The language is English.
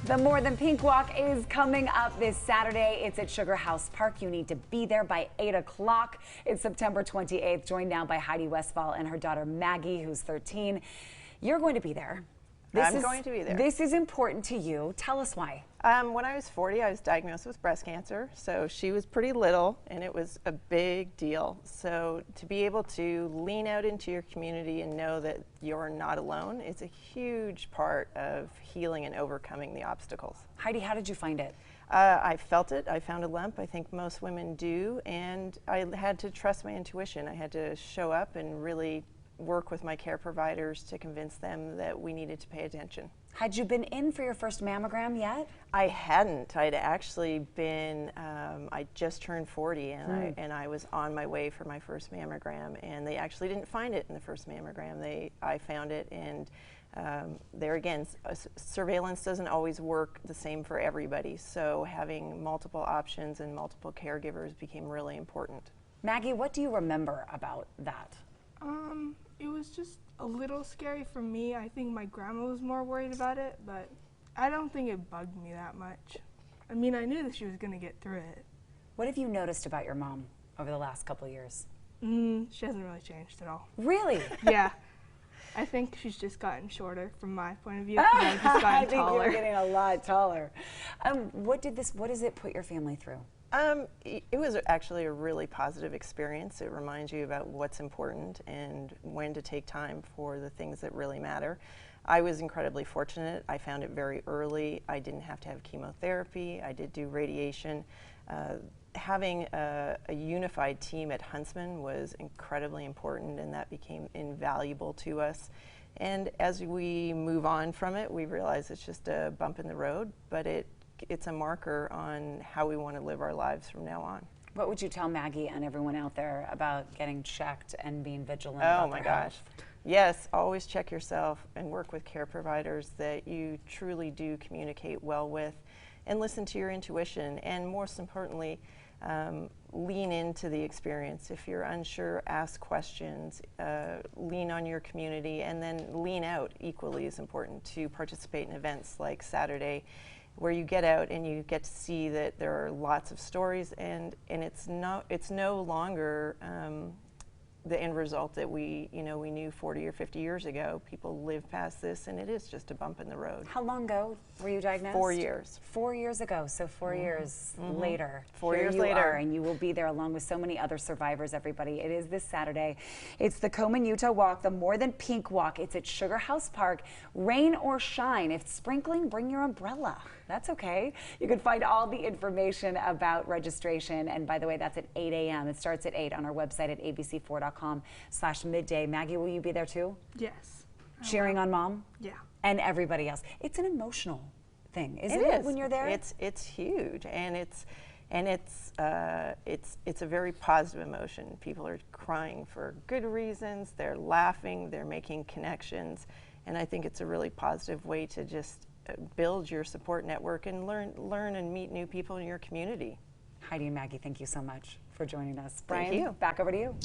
The More Than Pink Walk is coming up this Saturday. It's at Sugar House Park. You need to be there by 8 o'clock. It's September 28th. Joined now by Heidi Westfall and her daughter Maggie, who's 13. You're going to be there. I'm going to be there. This is important to you. Tell us why. When I was 40, I was diagnosed with breast cancer. So she was pretty little, and it was a big deal. So to be able to lean out into your community and know that you're not alone is a huge part of healing and overcoming the obstacles. Heidi, how did you find it? I felt it. I found a lump. I think most women do. And I had to trust my intuition. I had to show up and really work with my care providers to convince them that we needed to pay attention. Had you been in for your first mammogram yet? I hadn't. I'd actually been, I just turned 40 and I was on my way for my first mammogram, and they actually didn't find it in the first mammogram. I found it, and there again, surveillance doesn't always work the same for everybody, so having multiple options and multiple caregivers became really important. Maggie, what do you remember about that? It was just a little scary for me. I think my grandma was more worried about it, but I don't think it bugged me that much. I mean, I knew that she was going to get through it. What have you noticed about your mom over the last couple of years? She hasn't really changed at all. Really? Yeah. I think she's just gotten shorter from my point of view. I've just gotten I think taller. you're getting a lot taller. What does it put your family through? It was actually a really positive experience. It reminds you about what's important and when to take time for the things that really matter. I was incredibly fortunate. I found it very early. I didn't have to have chemotherapy. I did do radiation. Having a unified team at Huntsman was incredibly important, and that became invaluable to us. And as we move on from it, we realize it's just a bump in the road, but it's a marker on how we want to live our lives from now on. What would you tell Maggie and everyone out there about getting checked and being vigilant Oh about my their gosh. health? Yes, always check yourself and work with care providers that you truly do communicate well with, and listen to your intuition, and most importantly, lean into the experience. If you're unsure, ask questions, lean on your community, and then lean out. Equally as important to participate in events like Saturday, where you get out and you get to see that there are lots of stories, and it's no longer the end result that we knew 40 or 50 years ago. People live past this, and it is just a bump in the road. How long ago were you diagnosed? 4 years. 4 years ago, so 4 years later. 4 years here you later. are, and you will be there along with so many other survivors, everybody. It is this Saturday. It's the Komen Utah Walk, the More Than Pink Walk. It's at Sugar House Park. Rain or shine. If it's sprinkling, bring your umbrella. That's okay. You can find all the information about registration, and by the way, that's at 8 a.m. It starts at 8 on our website at abc4.com/midday. Maggie, will you be there too? Yes. Cheering on Mom? Yeah. And everybody else. It's an emotional thing, isn't it, when you're there? It's huge, and it's a very positive emotion. People are crying for good reasons. They're laughing. They're making connections, and I think it's a really positive way to just build your support network and learn and meet new people in your community. Heidi and Maggie, thank you so much for joining us. Thank Brian, you. back over to you.